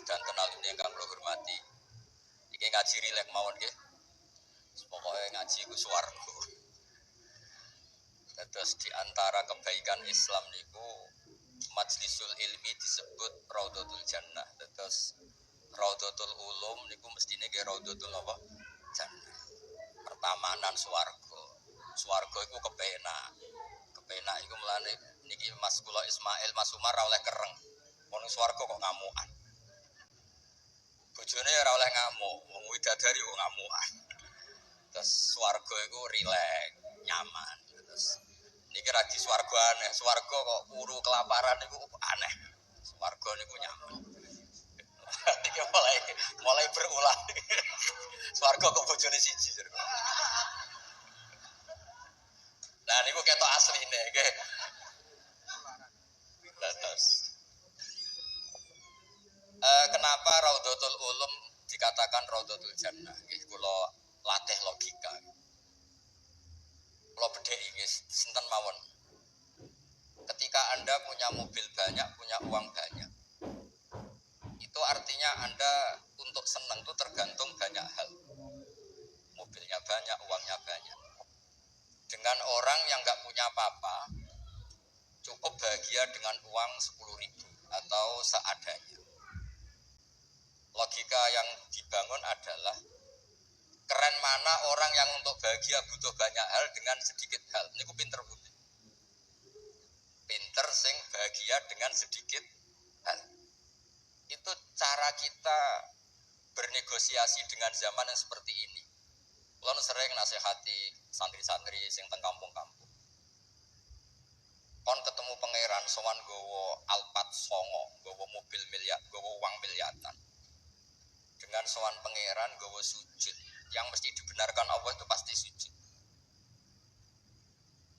dan kenal ini yang kami hormati. Iki ngaji rilek mawon nggih. Pokoknya ngaji ku swarga. Terus di antara kebaikan Islam niku majlisul ilmi disebut Raudhatul Jannah. Terus Raudhatul Ulum niku mestine nggih Raudhatul apa? Jannah. Pertamanan swarga. Swarga iku kepenak. Kepenak iku mulane niki Mas kula Ismail Mas Umar ora oleh kereng. Wong swarga kok ngamukan. Bojone ora oleh ngamuk, wong widadari kok ngamukan. Terus swarga iku rileks, nyaman. Terus niki ra di swarga aneh, swarga kok uru kelaparan niku aneh. Swarga niku nyaman. Niki mulai berulang. Swarga kok bojone siji. Nah niku ketok asline nggih. Terus kenapa Raudhatul Ulum dikatakan Raudhatul Jannah? Nggih kula latih logika. Kula bedheki nggih sinten mawon. Ketika Anda punya mobil banyak, punya uang banyak. Itu artinya Anda untuk senang itu tergantung banyak hal. Mobilnya banyak, uangnya banyak. Dengan orang yang enggak punya apa-apa, cukup bahagia dengan uang 10.000 atau seadanya. Logika yang dibangun adalah keren mana orang yang untuk bahagia butuh banyak hal dengan sedikit hal. Ini ku pinter putih. Pinter sing bahagia dengan sedikit hal. Itu cara kita bernegosiasi dengan zaman yang seperti ini. Kulo sering nasihati santri-santri sing teng kampung-kampung. Kon ketemu pangeran sowan gowo Alphard songo, gowo mobil miliar, gowo uang miliaran. Dengan sowan pangeran gowo sujud, yang mesti dibenarkan Allah itu pasti sujud.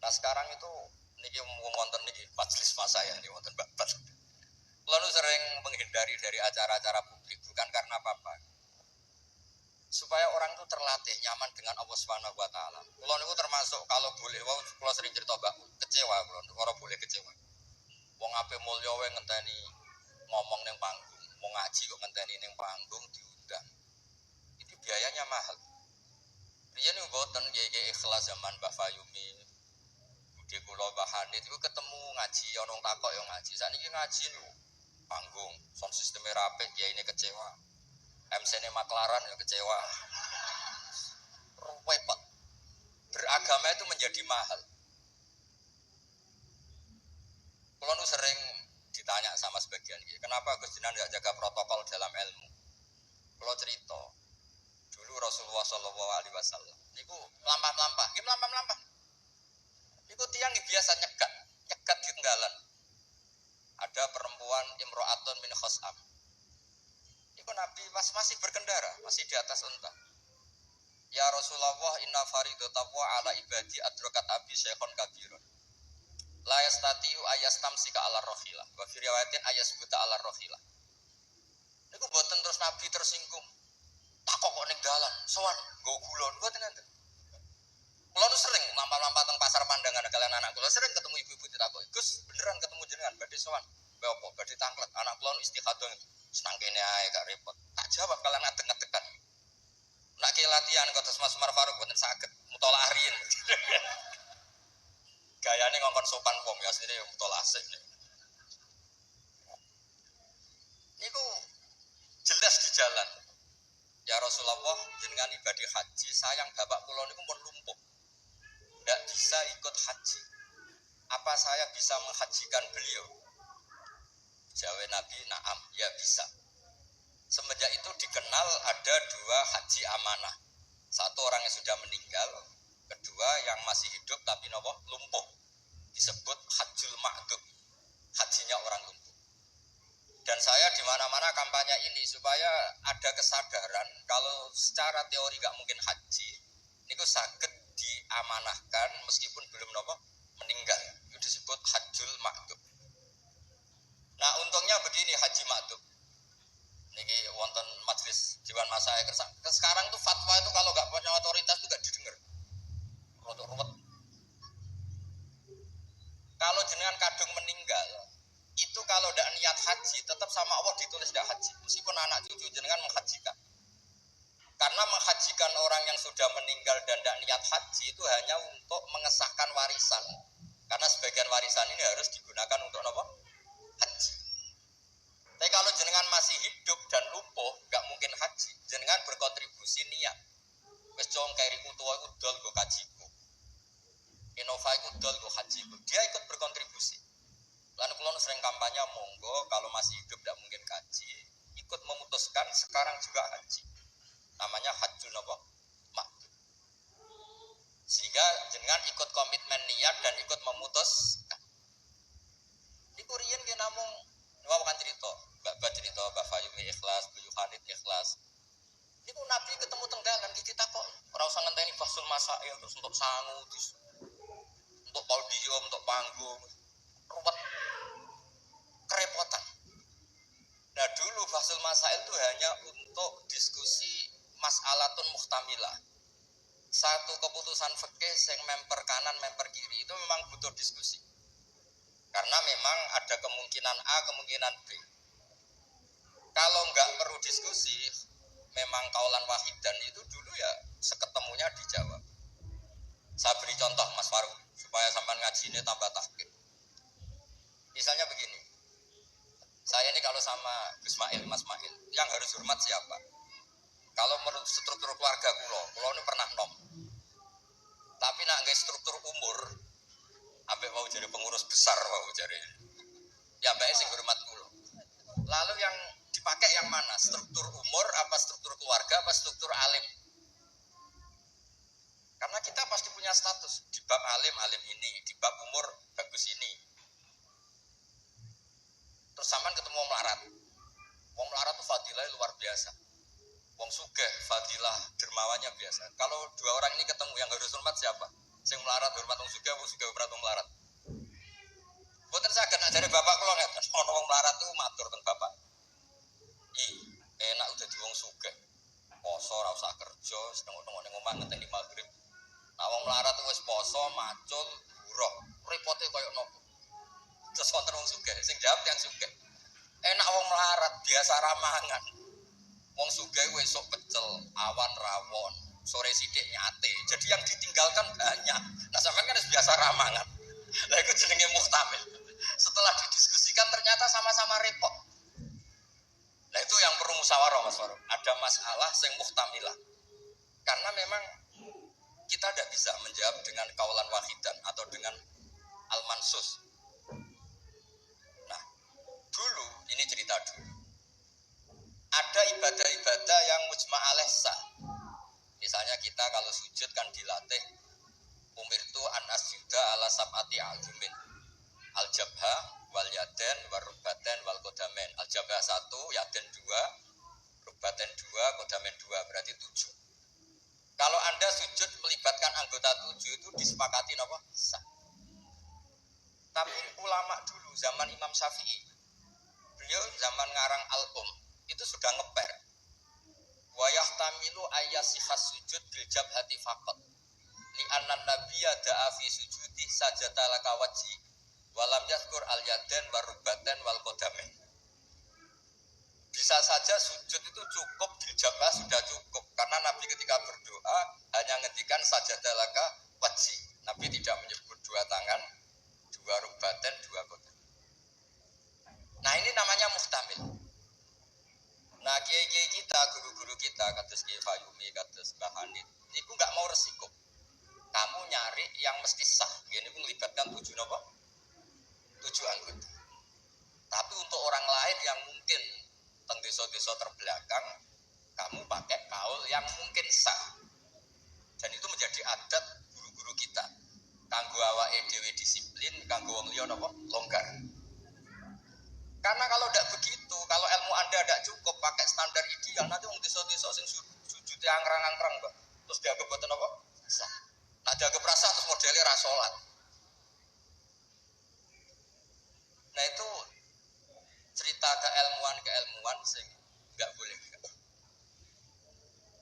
Nah sekarang itu niki wonten niki majelis mas saya niki wonten babat. Lalu sering menghindari dari acara-acara publik bukan karena apa-apa. Supaya orang itu terlatih nyaman dengan Allah Subhanahu wa taala. Kula niku termasuk kalau boleh kula sering cerita Mbak, kecewa kula ora boleh kecewa. Wong ape mulya wae ngenteni ngomong ning panggung, mau ngaji kok ngenteni ning panggung diundang. Itu biayanya mahal. Riyen niku mboten nggih ikhlas zaman Mbak Fayumi. Budhe kula Mbah Hanit iku ketemu ngaji ana wong takok yo ngaji. Saniki ngaji lho panggung, sound sisteme rapi, kiyaine kecewa. MC-ne maklaran ya kecewa. Repot. Beragama itu menjadi mahal. Kulo nu sering ditanya sama sebagian, kenapa Gus Jinan enggak jaga protokol dalam ilmu? Kulo cerita, dulu Rasulullah Shallallahu Alaihi Wasallam, niku lampah-lampah, gimana lampah-lampah? Niku tiang biasa nyegat di tenggalan. Ada perempuan imro'atun min khos'am. Itu Nabi masih berkendara, masih di atas unta. Ya Rasulullah, inna faridotawa ala ibadi adrokat abi syekhon kabirun. La yastati'u ayastamsika ala rohilah. Wa fi riwayatin ayasbuta ala rohilah. Niku boten terus Nabi tersinggung. Takok kok ning dalan, sowan nggo gulon, mboten enten. Kula nu sering lampah-lampah teng pasar pandangan kalian anak kula sering ketemu ibu-ibu ditakoki, "Gus, beneran ketemu jenengan badhe sowan?" "Be apa? Badhe tanglet." Anak kula nu istiqadah senang kene ae gak repot. Tak jawab kalian ngadeg-ngadegan. Nek ki latihan kados Mas Umar Faruk mboten saged mutolaah riyin. Gayane ngongkon sopan pom ya asline yo mutolaah sik. Niku jelas di jalan. Ya Rasulullah, jenengan ibadah haji, sayang bapak kula niku pun lumpuh. Tidak bisa ikut haji. Apa saya bisa menghajikan beliau? Jawab Nabi, na'am, ya bisa. Semenjak itu dikenal ada dua haji amanah. Satu orang yang sudah meninggal, kedua yang masih hidup tapi lumpuh. Disebut hajjul ma'dub, hajinya orang lumpuh. Dan saya di mana-mana kampanye ini supaya ada kesadaran kalau secara teori gak mungkin haji, niku saged diamanahkan meskipun belum meninggal. Itu disebut hajjul ma'dub. Nah untungnya begini haji ma'dub. Niki wonten majelis Dewan Masyayikh. Sekarang tuh fatwa itu kalau gak punya otoritas itu gak didengar. Ruwet. Kalau jenengan kadung meninggal, itu kalau tidak niat haji tetap sama Allah ditulis tidak haji. haji. Meskipun anak cucu jenengan menghajikan. Karena menghajikan orang yang sudah meninggal dan tidak niat haji itu hanya untuk mengesahkan warisan. Karena sebagian warisan ini harus digunakan untuk apa? Haji. Tapi kalau jenengan masih hidup dan lumpuh, nggak mungkin haji. Jenengan berkontribusi niat. Wes jong kairiku tua iku dol go kajiku. Innova iku dol go hajiku. Dia ikut berkontribusi. Lalu kalau sering kampanye monggo kalau masih hidup tidak mungkin haji, ikut memutuskan sekarang juga haji. Namanya hajjul napa? Maktub. Sehingga jenengan ikut komitmen niat dan ikut memutuskan. Iku riyen ki namung wawakan cerita, Mbak cerita Mbak Fayumi ikhlas, Bu Yohanit ikhlas. Iku Nabi ketemu tenggalan iki takok, ora usah ngenteni fasul masail terus untuk sangu, terus untuk podium, untuk panggung. Ruwet. Kerepotan. Nah dulu fasul masail itu hanya untuk diskusi mas'alatun muhtamilah. Satu keputusan fikih yang memper kanan, memper kiri itu memang butuh diskusi. Karena memang ada kemungkinan A, kemungkinan B. Kalau nggak perlu diskusi, memang kaulan wahidan itu dulu ya seketemunya dijawab. Saya beri contoh Mas Faruk supaya sampai ngaji ini tambah tahqiq. Misalnya begini, saya ini kalau sama Gus Mail, Mas Mail, yang harus hormat siapa? Kalau menurut struktur keluarga kulo ini pernah nom. Tapi nak nggak struktur umur, ambek mau jadi pengurus besar mau jadi. Ya mbak sih hormat kulo. Lalu yang dipakai yang mana? Struktur umur, apa struktur keluarga, apa struktur alim? Karena kita pasti punya status di bab alim ini, di bab umur bagus ini. Terus sampean ketemu wong melarat. Wong melarat itu fadilah luar biasa. Wong sugih fadilah dermawannya biasa. Kalau dua orang ini ketemu yang harus hormat siapa? Sing melarat hormat wong sugih hormat wong melarat. Mboten saged nak jare bapak kula ngeten, ana wong melarat itu matur teng bapak. Enak udah di wong sugih. Poso ora usah kerja, sedang nang omah ngenteni magrib. Nah wong melarat itu wis poso, macul, buruh. Repote koyo nopo. Terus wonten wong sugih, sing jawab yang sugih. Enak wong melarat, biasa ramangan. Wong sugih wis esuk pecel, awan rawon, sore sithik nyate. Jadi yang ditinggalkan banyak. Nah sampean kan biasa ramangan. Lah iku jenenge muhtamil. Setelah didiskusikan ternyata sama-sama repot. Nah itu yang perlu musyawarah Mas Faruk. Ada masalah sing muhtamilah. Karena memang kita tidak bisa menjawab dengan kaulan wahidan atau dengan al-mansus. Nah, dulu ini cerita dulu. Ada ibadah-ibadah yang mujma' alaih sah. Misalnya kita kalau sujud kan dilatih umirtu an asjuda ala sab'ati azumin. Al-jabha wal yaden wal rubaten wal kodamen. Al-jabha 1, yaden 2, rubaten 2, kodamen 2, berarti 7. Kalau Anda sujud melibatkan anggota 7 itu disepakati apa? Sah. Tapi ulama dulu zaman Imam Syafi'i, beliau zaman ngarang Al-Um itu sudah ngeper. Wa yahtamilu ayyasihas sujud bil jabhati faqat. Li anna nabiyya da'a fi sujudi sajata laka wajhi walam yadhkur al-yaden warubaten wal kodamen. Bisa saja sujud itu cukup dijabah sudah cukup karena Nabi ketika berdoa hanya ngendikan sajata laka wajhi. Nabi tidak menyebut dua tangan, dua rubaten, dua kodamen. Nah ini namanya muhtamil. Nah kiai-kiai kita, guru-guru kita, kados Kiai Fayumi, kados Mbah Hanid, niku nggak mau resiko. Kamu nyari yang mesti sah. Ini melibatkan 7 apa? 7 anggota. Tapi untuk orang lain yang mungkin teng desa-desa terbelakang, kamu pakai kaul yang mungkin sah. Dan itu menjadi adat guru-guru kita. Kanggo awake dhewe disiplin, kanggo wong liya napa? Longgar. Karena kalau tidak begitu, kalau ilmu Anda tidak cukup pakai standar ideal, nanti wong desa-desa sing sujud angkrang-angkrang, Mbak. Terus dianggap boten apa? Sah. Nah, dianggap rasa terus modelnya ra salat. Nah, itu cerita keilmuan sing enggak boleh.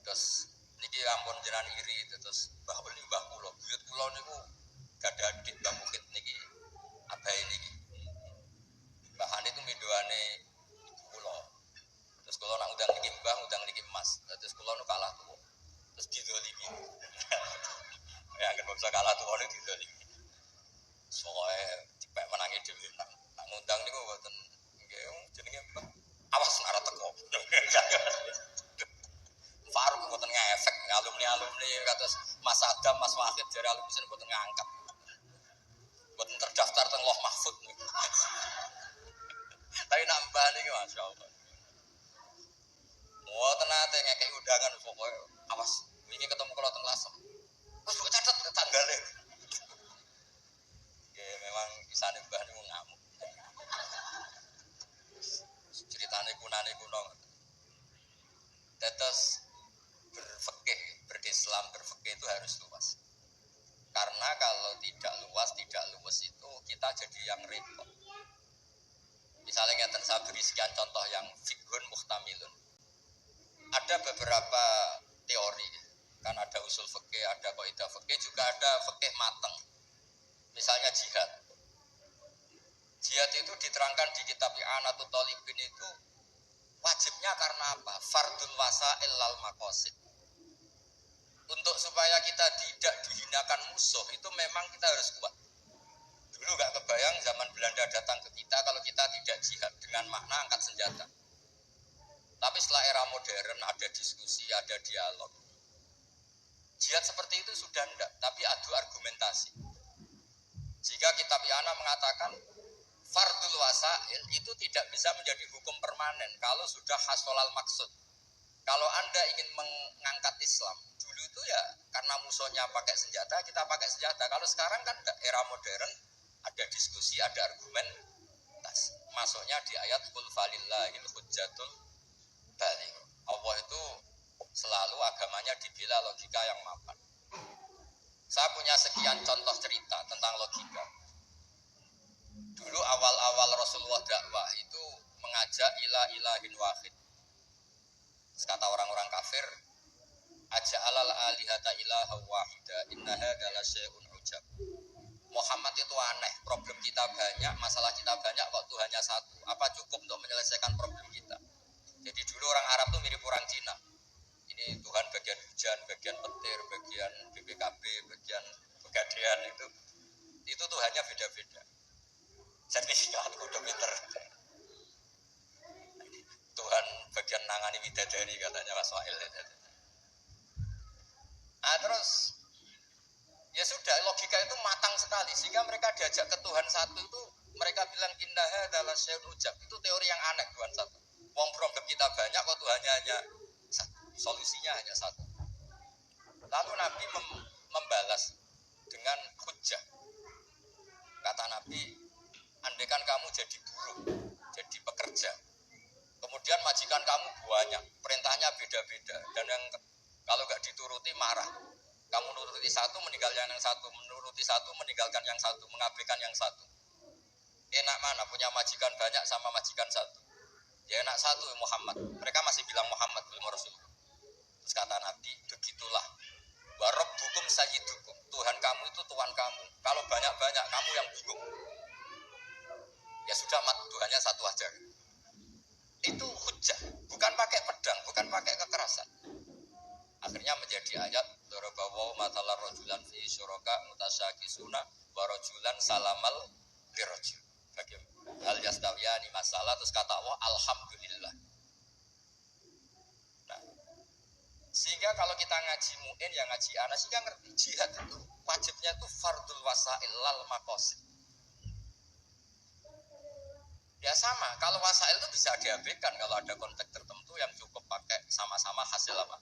Terus niki ampun jenengan iri terus Mbah Oli Mbah kula, buyut kula niku gadah adik Mbah Mukit niki abahe niki. Mbah Hani itu mindoane ibu kula. jenderal bisa buat ngangkat. Buat terdaftar teng Loh Mahfud. Tapi nambah nih Masya Allah. Wah tenate ngekei undangan pokoknya awas. Wingi ketemu kalau teng Lasem. Terus kok catet tanggalnya. Ya memang kisah mbah niku ngamuk. Ceritane kunane kuno. Tetes berfikih, berislam, berfikih itu harus luas. Karena kalau tidak luas, tidak luwes itu kita jadi yang repot. Misalnya ngeten saya beri sekian contoh yang fikhun muhtamilun. Ada beberapa teori, kan ada usul fikih, ada kaidah fikih, juga ada fikih mateng. Misalnya jihad. Jihad itu diterangkan di kitab I'anatul Talibin itu wajibnya karena apa? Fardul wasail lal maqasid. Untuk supaya kita tidak dihinakan musuh itu memang kita harus kuat. Dulu gak kebayang zaman Belanda datang ke kita kalau kita tidak jihad dengan makna angkat senjata. Tapi setelah era modern ada diskusi, ada dialog. Jihad seperti itu sudah enggak, tapi adu argumentasi. Jika kitab I'anah mengatakan fardul wasail itu tidak bisa menjadi hukum permanen kalau sudah hasolal maksud. Kalau Anda ingin mengangkat Islam, dulu itu ya karena musuhnya pakai senjata, kita pakai senjata. Kalau sekarang kan era modern, ada diskusi, ada argumen. Masuknya di ayat qul falillahil hujjatul baligh. Allah itu selalu agamanya dibela logika yang mapan. Saya punya sekian contoh cerita tentang logika. Dulu awal-awal Rasulullah dakwah itu mengajak ila ilahin wahid. Kata orang-orang kafir, aja'alal alihata ilaha wahida inna hadza la syai'un ujab. Muhammad itu aneh, problem kita banyak, masalah kita banyak kok Tuhannya satu. Apa cukup untuk menyelesaikan problem kita? Jadi dulu orang Arab tuh mirip orang Cina. Ini Tuhan bagian hujan, bagian petir, bagian BPKB, bagian pegadaian itu Tuhannya beda-beda. Sertifikat udah pinter. Tuhan bagian nangani bidadari katanya Mas Wail. Nah terus ya sudah logika itu matang sekali sehingga mereka diajak ke Tuhan satu itu mereka bilang innaha adalah syai'un ujab. Itu teori yang aneh Tuhan satu. Wong problem kita banyak kok Tuhannya hanya satu. Solusinya hanya satu. Lalu Nabi membalas dengan hujjah. Kata Nabi, andaikan kamu jadi buruh, jadi pekerja, kemudian majikan kamu banyak, perintahnya beda-beda, dan yang kalau nggak dituruti marah. Kamu nuruti satu, meninggalkan yang satu, menuruti satu, meninggalkan yang satu, mengabaikan yang satu. Enak mana punya majikan banyak sama majikan satu? Ya enak satu Muhammad. Mereka masih bilang Muhammad belum Rasulullah. Terus kata Nabi, begitulah. Wa rabbukum sayyidukum. Tuhan kamu itu Tuhan kamu. Kalau banyak-banyak kamu yang bingung. Ya sudah mat Tuhannya satu aja. Itu hujjah, bukan pakai pedang, bukan pakai kekerasan. Akhirnya menjadi ayat darabawu matalar rajulan fi syuraka mutasyakisuna wa rajulan salamal lirajul. Bagaimana hal yastawiyani masalah terus kata Allah alhamdulillah. Nah, sehingga kalau kita ngaji mu'in yang ngaji anak sehingga ngerti jihad itu wajibnya itu fardul wasail lal maqasid. Ya sama, kalau wasail itu bisa diabaikan kalau ada konteks tertentu yang cukup pakai sama-sama hasil apa?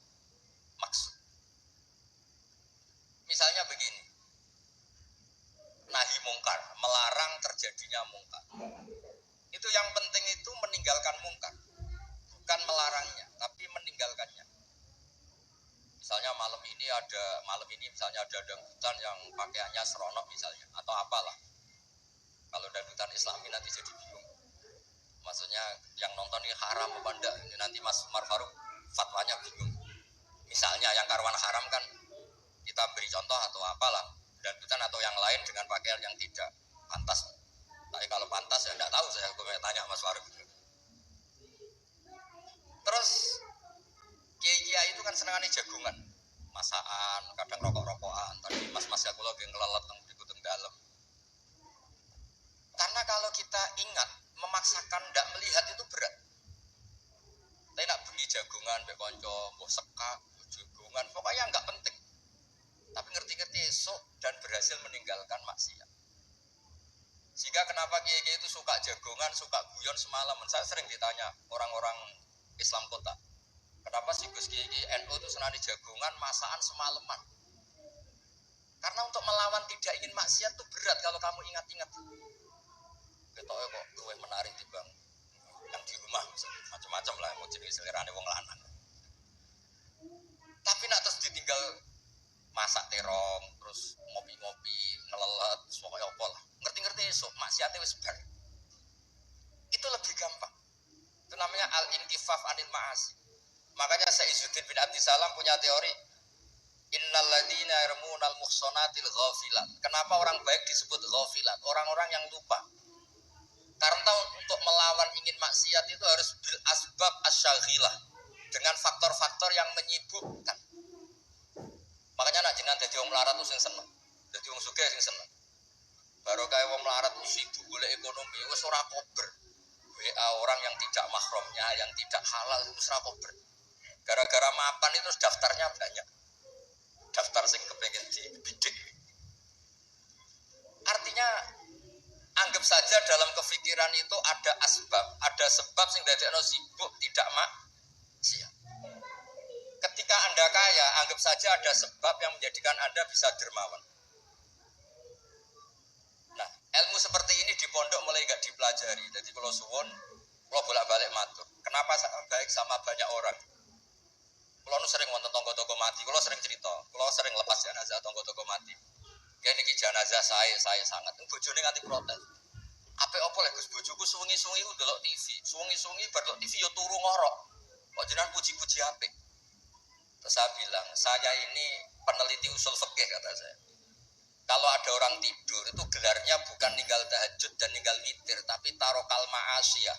Maksud. Misalnya begini. Nahi mungkar, melarang terjadinya mungkar. Itu yang penting itu meninggalkan mungkar. Bukan melarangnya, tapi meninggalkannya. Misalnya malam ini misalnya ada dangdutan yang pakaiannya seronok misalnya atau apalah. Kalau dangdutan Islami nanti jadi bingung. Maksudnya yang nonton ini haram apa enggak? Ini nanti Mas Umar Faruk fatwanya bingung. Misalnya yang karuan haram kan kita beri contoh atau apalah dangdutan atau yang lain dengan pakaian yang tidak pantas. Tapi kalau pantas ya enggak tahu saya tanya Mas Faruk. Terus kiai itu kan senengannya jagungan, masakan, kadang rokok-rokokan. Tadi mas-mas ya kula nggih ngelelet teng mriku teng dalem. Karena kalau kita ingat memaksakan ndak melihat itu berat. Tapi nak bengi jagungan mbek kanca, mbok sekak, jagungan, pokoknya enggak penting. Tapi ngerti-ngerti esuk jagongan, suka guyon semalaman. Saya sering ditanya orang-orang Islam kota, kenapa sih Gus Kiai NU itu senani jagongan, masakan semalaman? Karena untuk melawan tidak ingin maksiat itu berat kalau kamu ingat-ingat. Ketoknya kok luwih menarik timbang yang di rumah, macam-macam lah, mau jenis selerane wong lanang. Tapi nak terus ditinggal masak terong, terus ngopi-ngopi, ngelelet, pokoknya apa lah. Ngerti-ngerti esok, maksiatnya wis bar. Itu lebih gampang. Itu namanya al-inkifaf anil ma'asi. Makanya Izzuddin bin Abdissalam punya teori, innal ladzina yarmunal muhsanatil ghafilat. Kenapa orang baik disebut ghafilat? Orang-orang yang lupa. Karena untuk melawan ingin maksiat itu harus bil asbab asyaghilah, dengan faktor-faktor yang menyibukkan. Makanya nak jenengan dadi wong melarat sing seneng. Dadi wong sugih sing seneng. Baru kaya wong melarat sibuk golek ekonomi wis ora kober. WA orang yang tidak mahramnya, yang tidak halal itu ora kober. Gara-gara mapan itu daftarnya banyak. Daftar sing kepengin dibidik. Artinya anggap saja dalam kefikiran itu ada asbab, ada sebab sing dadekno sibuk tidak maksiat. Ketika Anda kaya, anggap saja ada sebab yang menjadikan Anda bisa dermawan. Nah, ilmu seperti ini di pondok mulai gak dipelajari. Jadi kalau suwon, kalau bolak-balik matur. Kenapa saya baik sama banyak orang? Kalau sering nonton tonggo-tonggo mati, kalau sering cerita, kalau sering lepas jenazah tonggo-tonggo mati. Kayak niki jenazah saya sangat. Bojone nganti protes. Apa lek Gus bojoku suwengi-suwengi ku delok TV. Suwengi-suwengi bar delok TV yo turu ngorok. Kok jenengan puji-puji apik. Terus saya bilang, saya ini peneliti usul fikih kata saya. Kalau ada orang tidur itu gelarnya bukan ninggal tahajud dan ninggal witir, tapi tarokal ma'asiyah.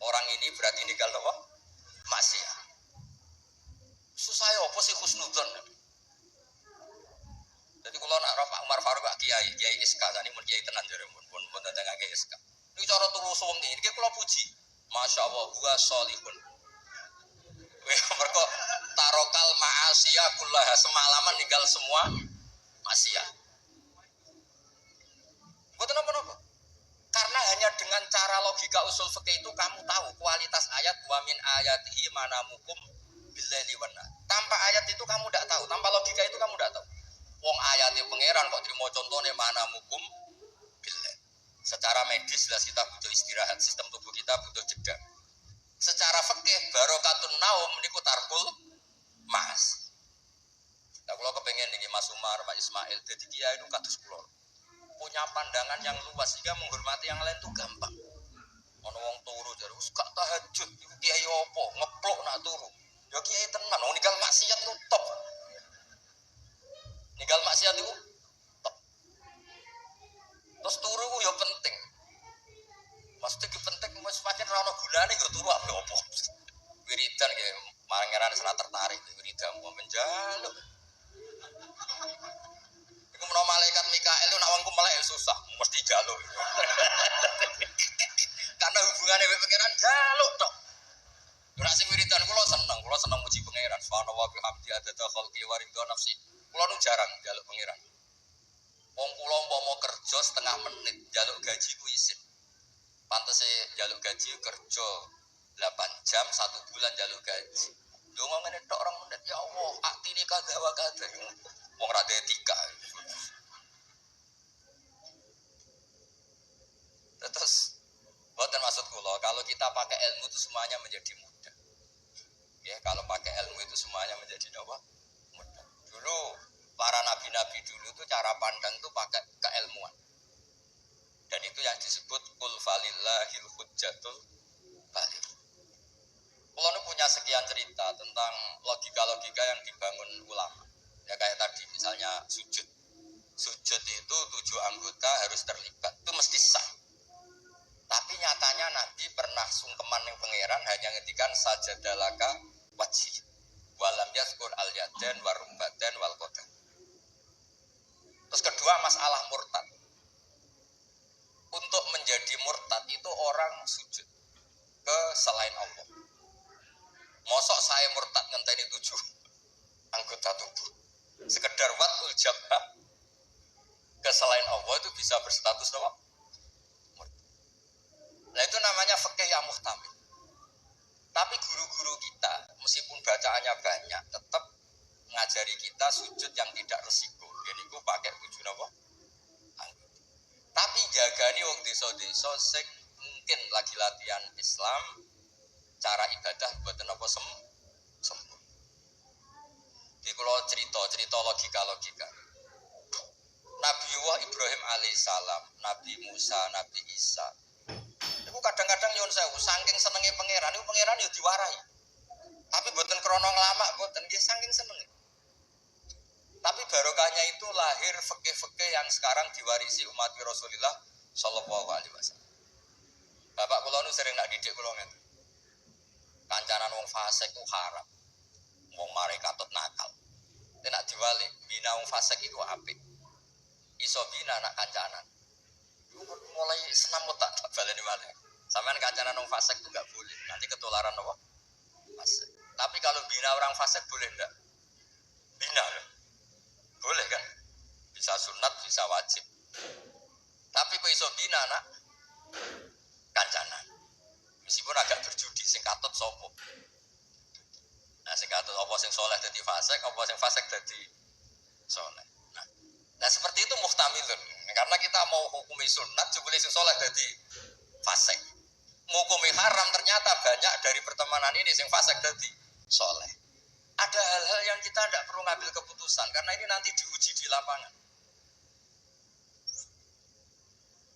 Orang ini berarti ninggal apa? Maksiat. Susah ya apa sih husnudzon? Jadi kalau nak Pak Umar Faruk Pak Kiai SK tadi mun Kiai tenan jare pun tentang Kiai SK. Ini cara turu suwengi iki kula puji. Masyaallah huwa sholihun. Mereka tarokal ma'asiyah kullaha, semalaman ninggal semua maksiat. Mboten napa-napa. Karena hanya dengan cara logika usul fikih itu kamu tahu kualitas ayat wa min ayatihi manamukum billaili wan nahar. Tanpa ayat itu kamu tidak tahu, tanpa logika itu kamu tidak tahu. Wong ayatnya pangeran kok terima contohnya manamukum billail. Secara medis jelas kita butuh istirahat, sistem tubuh kita butuh jeda. Secara fikih barokatun naum niku tarkul mas. Nah, kalau kepengen nih Mas Umar, Pak Ismail, jadi kiai itu kados kula. Punya pandangan yang luas sehingga menghormati yang lain itu gampang. Ono wong turu jare wis gak tahajud, iku kiai opo? Ngeplok nak turu. Ya kiai tenan, wong ninggal maksiat itu top. Ninggal maksiat itu top. Terus turu ku ya penting. Maksudnya penting wis pancen ora ono gunane ya turu ape opo. Wiridan nggih, mangeran senat tertarik wiridan mau menjaluk. Iku menawa malaikat Mikael itu nak wongku melek susah, mesti jaluk. Karena hubungannya dengan pangeran jaluk tok. Ora sing wiridan kula seneng muji pangeran. Subhanallah wa bihamdi adada khalqi wa ridha nafsi. Kula nu jarang jaluk pangeran. Wong kula umpama kerja setengah menit jaluk gaji ku isin. Pantese jaluk gaji kerja 8 jam 1 bulan jaluk gaji. Lho ngene tok 2 menit ya Allah, aktine kagawa kada. Wong ra etika. Terus bukan maksud kula kalau kita pakai ilmu itu semuanya menjadi mudah. Ya, kalau pakai ilmu itu semuanya menjadi apa? Mudah. Dulu para nabi-nabi dulu itu cara pandang itu pakai keilmuan. Dan itu yang disebut qul falillahil hujjatul baligh. Kula punya sekian cerita tentang logika-logika yang dibangun ulama. Ya kayak tadi misalnya sujud. Sujud itu 7 anggota harus terlibat. Itu mesti sah. Tapi nyatanya Nabi pernah sungkeman yang pangeran hanya ngendikan sajadalaka wajhi. Walam yazkur al-yadan warumbadan wal qadam. Terus kedua masalah murtad. Untuk menjadi murtad itu orang sujud ke selain Allah. Mosok saya murtad ngenteni 7 anggota tubuh. Sekedar watul jabah ke selain Allah itu bisa berstatus apa? Murtad. Nah itu namanya fikih yang muhtamil. Tapi guru-guru kita, meskipun bacaannya banyak, tetap ngajari kita sujud yang tidak resiko. Jadi gue pakai wujud apa? Tapi jagani wong desa-desa sing mungkin lagi latihan Islam, cara ibadah buatan apa sempurna. Di kalau cerita logika. Nabi Ibrahim alaihissalam, Nabi Musa, Nabi Isa. Itu kadang-kadang nyuwun sewu, saking senenge pangeran, itu pangeran yo diwarai. Tapi buatan krono lama, buatan nggih saking senenge. Tapi barokahnya itu lahir fikih-fikih yang sekarang diwarisi umat Rasulullah Shallallahu Alaihi Wasallam. Bapak kula nu sering nak didik kula ngene. Kancanan wong fasik itu haram. Wong mare katut nakal. Nek nak diwali, bina wong fasik iku apik. Iso bina nak kancanan. Mulai senam tak baleni malih. Sampeyan kancanan wong fasik itu enggak boleh. Nanti ketularan apa? Fasik. Tapi kalau bina orang fasik boleh enggak? Bina loh. Boleh kan? Bisa sunat, bisa wajib. Tapi kok iso bina nak kancanan. Meskipun agak berjudi sing katut sapa. Nah sing katut apa sing saleh dadi fasik, apa sing fasik dadi saleh. Nah seperti itu muhtamilun. Karena kita mau hukumi sunat jebule sing saleh dadi fasik. Hukumi haram ternyata banyak dari pertemanan ini sing fasik dadi saleh. Ada hal-hal yang kita tidak perlu ngambil keputusan karena ini nanti diuji di lapangan.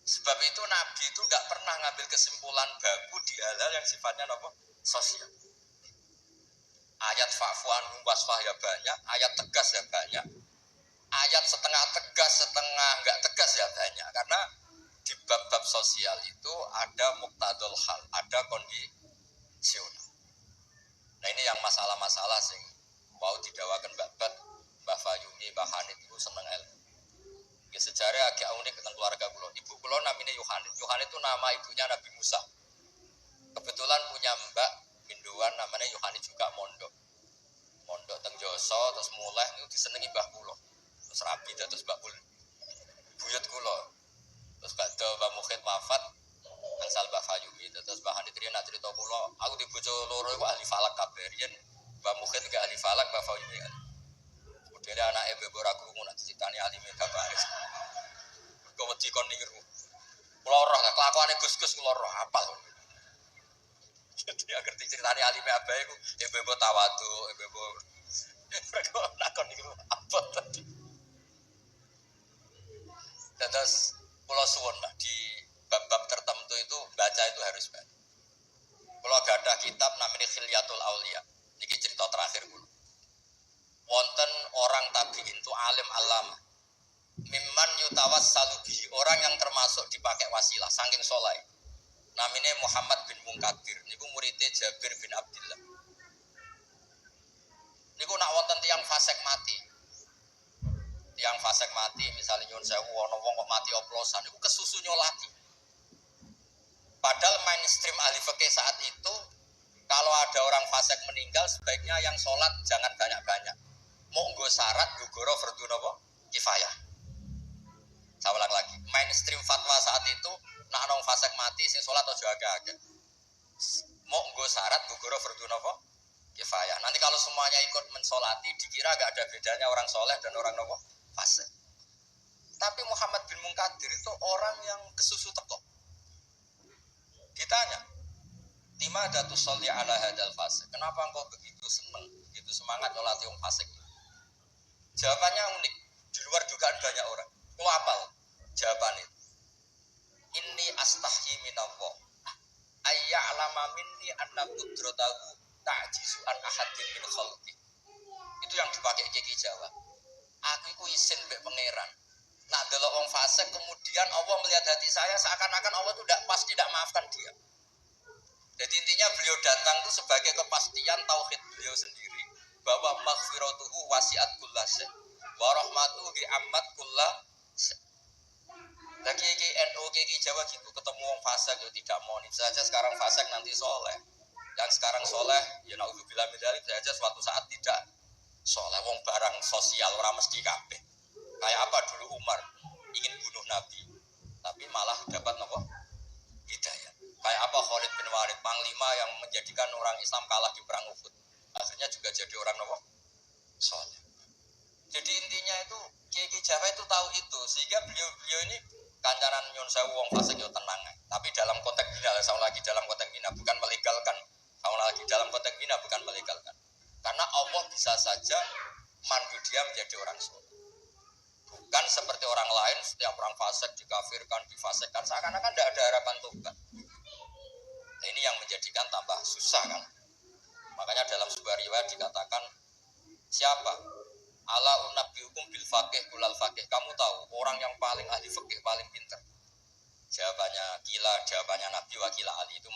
Sebab itu Nabi itu nggak pernah ngambil kesimpulan baku di hal-hal yang sifatnya apa? Sosial. Ayat fa'fuan wasfah ya banyak, ayat tegas ya banyak. Ayat setengah tegas, setengah nggak tegas ya banyak. Karena di bab-bab sosial itu ada muqtadul hal, ada kondisional. Nah ini yang masalah-masalah sing mau didawakan Mbak Fayumi, Mbak Hanif itu seneng ilmu. Ya, sejarah agak unik dengan keluarga kulo. Ibu kulo namanya Yohanes. Yohanes itu nama ibunya Nabi Musa. Kebetulan punya mbak Hinduan namanya Yohanes juga mondok teng Joso terus mulai itu disenengi mbah kulo. Terus rabi terus mbak kulo. Buyut kulo. Terus badhe Mbak Mukhid wafat angsal Mbak Fayumi terus Mbak Hanif riyen cerita kulo, aku di bojo loro iku ahli falak kabeh. Riyen Mbak Mukhid gak ahli falak, Mbak Fayumi. Dari anak ibu ragu ngono ditani alime bapak. Kok wedi kon niru. Kula roh kelakuane Gus-gus kula roh apal. Jadi agar diceritani alime abae iku ibu tawadu, ibu mereka nakon niru apa tadi. Terus kula suwun lah di bab-bab tertentu itu baca itu harus baca. Kula gadah kitab namanya Khilyatul Auliya. Niki cerita terakhir kula. Wonten orang tabi'in itu alim alama mimman yutawassalu bihi, orang yang termasuk dipakai wasilah saking soleh. Namanya Muhammad bin Munkadir niku muridnya Jabir bin Abdillah. Niku nak wonten tiyang fasik mati misalnya nyuwun sewu ana wong kok mati oplosan niku kesusu nyolati. Padahal mainstream ahli fikih saat itu kalau ada orang fasik meninggal sebaiknya yang sholat jangan banyak-banyak. Mau nggo syarat gugoro fardhu napa? Kifayah. Saya ulang lagi. Mainstream fatwa saat itu nak nong fasik mati sing salat aja agak-agak. Mau nggo syarat gugoro fardhu napa? Kifayah. Nanti kalau semuanya ikut mensolati dikira gak ada bedanya orang soleh dan orang napa? Fasik. Tapi Muhammad bin Munkadir itu orang yang kesusu teko. Ditanya, "Lima tusolli ala hadal fasik?" Kenapa engkau begitu senang, begitu semangat nyolati wong fasik? Jawabannya unik, di luar dugaan banyak orang. Lu apal jawaban itu. Inni astahyi minallah ayya'lama minni anna qudratahu ta'jizu an ahadin min khalqi. Itu yang dipakai Kiai Jawa. Aku iku isin mbek pangeran. Nah delok wong fasik kemudian Allah melihat hati saya seakan-akan Allah itu tidak maafkan dia. Jadi intinya beliau datang itu sebagai kepastian tauhid beliau sendiri bahwa maghfiratuhu wasi'at kullasy wa rahmatuhu bi'ammat kullasy. Lagi NU Kiai Jawa gitu ketemu wong fasik yo tidak mau nih saja sekarang fasik nanti soleh. Yang sekarang soleh ya naudzubillah min dzalik saja suatu saat tidak soleh. Wong barang sosial ora mesti kabeh. Kayak apa dulu Umar ingin bunuh Nabi tapi malah dapat nopo hidayah. Kayak apa Khalid bin Walid, panglima yang menjadikan orang Islam kalah di perang Uhud. Akhirnya juga jadi orang nopo soleh. Jadi intinya itu Kiai Jawa itu tahu itu, sehingga beliau ini kancanan nyun sewu wong fasik yo tenang. Tapi dalam konteks bina, sama lagi dalam konteks bina bukan melegalkan. Sama lagi dalam konteks bina bukan melegalkan. Karena Allah bisa saja mandu dia menjadi orang soleh. Bukan seperti orang lain, setiap orang fasik dikafirkan, difasikkan, seakan-akan tidak ada harapan tobat. Nah, ini yang menjadikan tambah susah kan. Makanya dalam sebuah riwayat dikatakan, siapa? Ala unabbiukum bil faqih kulal faqih. Kamu tahu orang yang paling ahli fikih, paling pintar. Jawabannya kila, jawabannya Nabi wakila Ali. Itu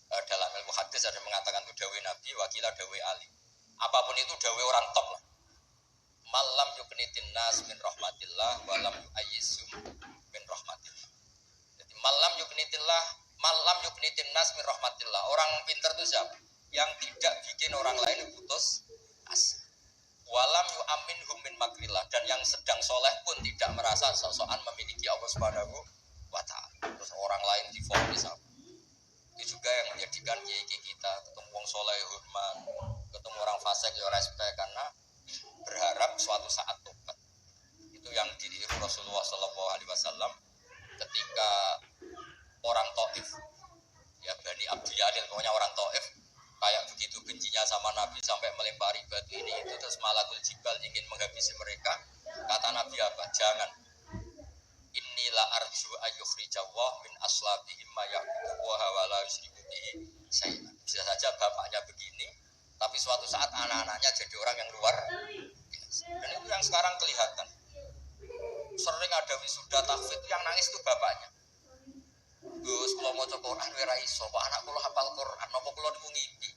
dalam ilmu hadis ada mengatakan itu dawe Nabi wakila dawe Ali. Apapun itu dawe orang top lah. Malam yuknitin nas min rahmatillah walam yu'ayyisum min rahmatillah. Jadi malam yuknitin nas min rahmatillah. Orang pintar itu siapa? Yang tidak bikin orang lain putus asa. Walam yu'aminhum min makrillah. Dan yang sedang soleh pun tidak merasa sosokan memiliki Allah Subhanahu wa ta'ala. Terus orang lain difonis apa? Itu juga yang menjadikan kiai kita ketemu orang soleh hormat, ketemu orang fasik ya respect, karena berharap suatu saat tobat. Itu yang ditiru Rasulullah SAW ketika orang Taif, ya Bani Abdi Adil, pokoknya orang Taif kayak begitu bencinya sama Nabi sampai melempari batu ini itu, terus malakul jibal ingin menghabisi mereka. Kata Nabi apa? Jangan. Inilah arju ayyukhrijawah min aslabihim ma ya'budu wa la yusyriku bihi syai'an. Bisa saja bapaknya begini, tapi suatu saat anak-anaknya jadi orang yang luar biasa. Dan itu yang sekarang kelihatan. Sering ada wisuda tahfidz yang nangis itu bapaknya. Gus, kalau mau coba Quran wira iso, kok anak kula hafal Quran, napa kula niku ngimpi.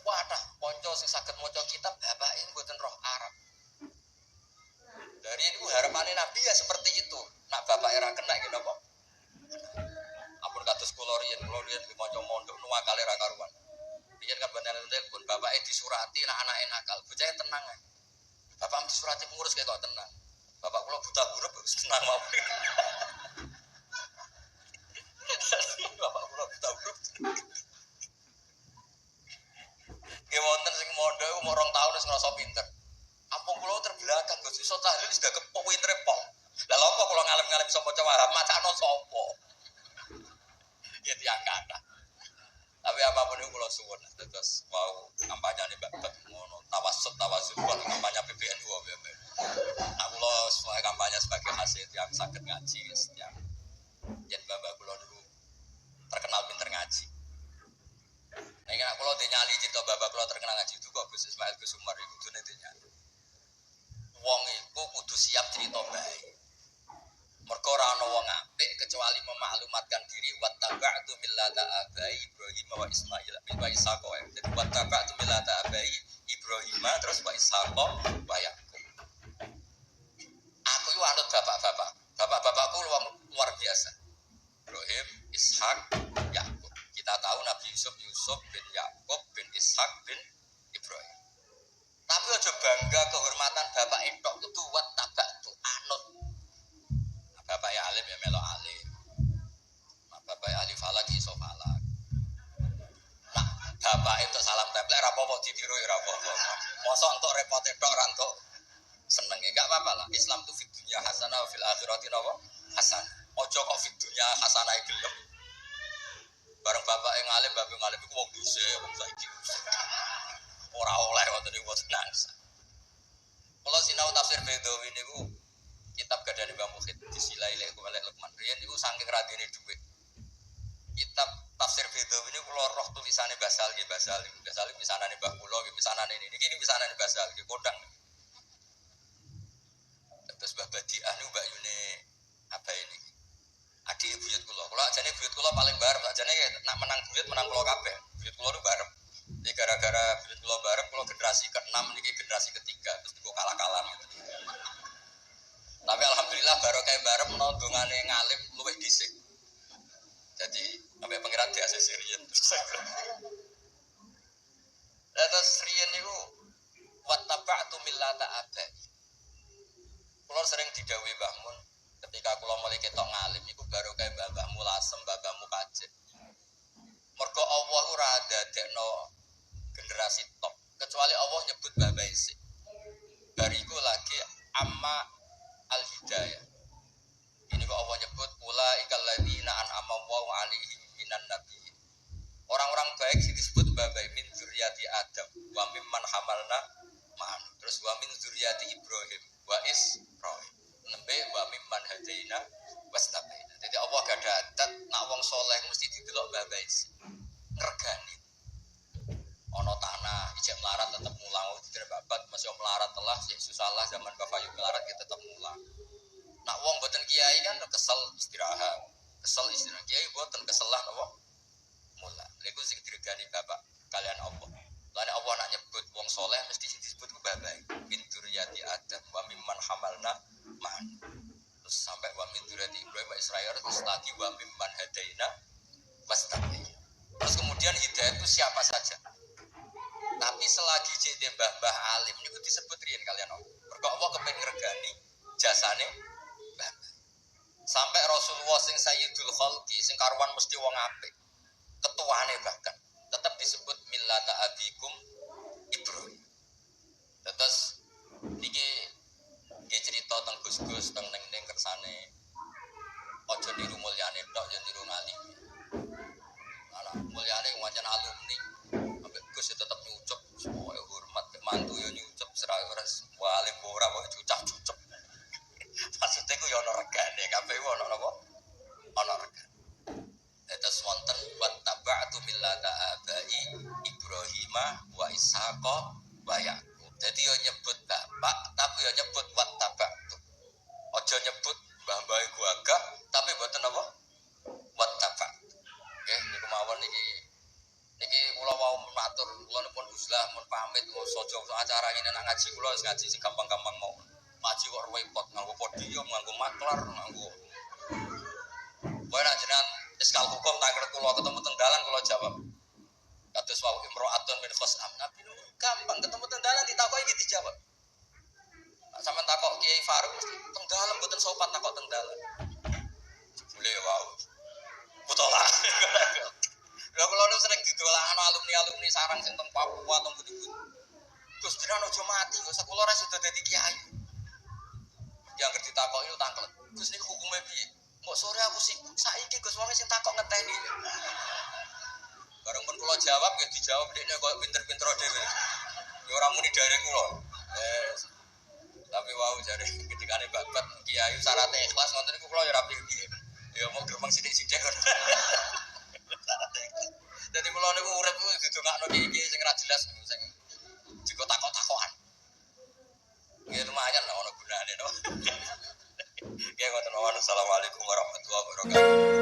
Wadah, ponco sing saged maca kitab bapake mboten roh Arab. Dari itu harapannya Nabi ya seperti itu. Nak bapak era kena gitu kok. Ampun kados kula riyen di maca mondok nuwakale ra karuan. Riyen kan bener-bener pun bapake disurati nak anake nakal, bocah tenang ae. Bapak disurati pengurus kayak kok tenang. Bapak kula buta huruf tenang mawon. Bapak kula buta huruf. Ki wonten sing mondok umur 2 tahun wis ngrasa pinter. Ampun kula terbelakang Gus iso tahlil wis gak kepok pintere pol. Lah lha apa kula ngalem-ngalem sapa cawah macakno sapa? Ya tiang kata. Tapi apapun itu kula suwun terus mau kampanyane babat ngono tawassut kampanye PBNU wae. Aku lo sesuai kampanye sebagai hasil yang sakit ngaji setiap. Yen bapak kula dulu terkenal pinter ngaji. Nek aku lo dinyali cerita bapak kula terkenal ngaji itu kok Gus Ismail Gus Umar iku kudune dinyali. Wong iku kudu siap cerita bae. Mergo ora ana wong apik kecuali memaklumatkan diri wattaba'tu millata abai Ibrahim wa Ismail wa Ishaq. Jadi wattaba'tu millata abai Ibrahim terus wa Ishaq wa Yaqub. Aku itu anut bapak-bapak. Bapak-bapakku luar biasa. Ibrahim, Ishaq, Yaqub. Kita tahu Nabi Yusuf bin Yaqub bin Ishaq bin Ibrahim. Tapi aja bangga kehormatan bapak itu kudu wattaba'tu anut. Bapak ya alim ya melo alim. Bapak ya ahli falak iso falak. Nah, bapak itu salam template ra apa-apa ditiru ya ra apa-apa. Mosok entuk repot tok ra entuk seneng ya enggak apa-apa lah. Islam itu fid dunya hasanah wa fil akhirati hasanah. Ojo kok fid dunya hasanah gelem. Bareng bapak yang ngalim iku wong dhisik, wong saiki. Ora oleh wonten niku tenang. Kalau sinau tafsir Bedawi niku kitab gadane Mbah Mukhid disilai lek Lukman. Riyen niku saking radine dhuwit. Kitab tafsir Bedawi niku kula roh tulisane Basal nggih Basal. Basal iki pisanane Mbah kula nggih pisanane niki pisanane Basal nggih kondang. Terus Mbah Badiah niku Mbak Yune apa ini? Adik buyut kula. Kula ajane buyut kula paling barep, ajane nak menang buyut menang kula kabeh. Buyut kula niku barep. Jadi gara-gara buyut kula barep, kula generasi ke-6 niki generasi ke-3 terus niku kalah-kalah gitu. Tapi alhamdulillah barokah barep menawa dongane ngalim luwih dhisik. Jadi sampai pengiran di ACC riyen. Terus riyen niku wattaba'tu millata abai. Kula sering didhawuhi Mbah Mun ketika kula mulai ketok ngalim iku barokah Mbah ndadekno generasi top kecuali Allah nyebut babai sik. Bariku lagi amma al-hidayah. Ini kok Allah nyebut ulaikal ladzina an'ama Allahu 'alaihim minan nabiyyin. Orang-orang baik sih disebut babai min dzurriyyati Adam wa mimman hamalna ma'an. Terus wa min dzurriyyati Ibrahim wa Israil. Nembe wa mimman hadaina wastabaina. Jadi Allah gak ada adat nak wong soleh mesti didelok babai sik. Ngregani. Ono tanah ijek melarat tetap mulang tidak babat masih melarat telah susah lah zaman Bapak Yuk melarat kita tetap mulang. Nak wong boten kiai kan kesel istirahat kiai boten kesel lah nopo mulang. Niku sing diregani bapak kalian Allah. Lan Allah nak nyebut wong soleh mesti disebut babai min dzurriyyati Adam wa mimman hamalna ma'an. Terus sampai wa min dzurriyyati Ibrahim wa Israil terus lagi wa mimman hadaina wastabaina. Terus kemudian hidayah itu siapa saja. Tapi selagi jadi mbah-mbah alim niku disebut riyen kalian Allah. Mergo Allah kepengin ngregani jasane mbah. Sampai Rasulullah sing sayyidul khalqi sing karuan mesti wong apik. Ketuane bahkan tetap disebut millata abikum Ibrahim. Terus niki nggih cerita teng Gus-gus teng ning kersane. Aja niru mulyane tok ya niru ngalim. Ana mulyane wancen alumni Gus tetap nyucep, semuanya hormat, mantu ya nyucep, serah-serah walim ora kok cucap-cucep. Maksudnya ku ya ana regane, kabeh ku ana napa? Ana regane. Terus wonten wa taba'tu millata abai Ibrahim wa Ishaqa wa Yaqub. Jadi ya nyebut bapak, tapi ya nyebut wa taba'tu. Aja nyebut mbah-mbah iku agak, tapi mboten napa? Wa taba'tu. Nggih, niku mawon niki kula wau matur kula pun uslah mun pamit mau sojo acara ngene nak ngaji kula wis ngaji sing gampang-gampang mau. Ngaji kok repot nganggo podium, nganggo maklar, nganggo. Kowe nak jenengan iskal hukum tak ngerti kula ketemu teng dalan kula jawab. Kados wau imro'atun min khosam. Nabi gampang ketemu teng dalan ditakoki iki dijawab. Sampeyan takok Kiai Faruk mesti teng dalan mboten sopan takok teng dalan. Jebule wau. Putola. Lha kula nu sering didolakno alumni-alumni sarang sing teng Papua teng pundi-pundi. Gus jenengan aja mati, Gus kula ora sudah dadi kiai. Yang ngerti takok itu tangklet. Gus niku hukume piye? Kok sore aku sibuk saiki Gus wong sing takok ngeteni. Bareng pun kula jawab ya dijawab dekne koyo pinter-pinter dhewe. Ya ora muni dari kula. Tapi wau jare ketikane babat kiai syaratnya ikhlas ngoten niku kula ya ora piye-piye. Ya mau gremeng sithik-sithik. Jadi kula niku urip kuwi didongakno iki sing ora jelas sing jika takok-takokan. Nggih lumayan lah ono gunane to. Nggih ngoten mawon. Assalamualaikum warahmatullahi wabarakatuh.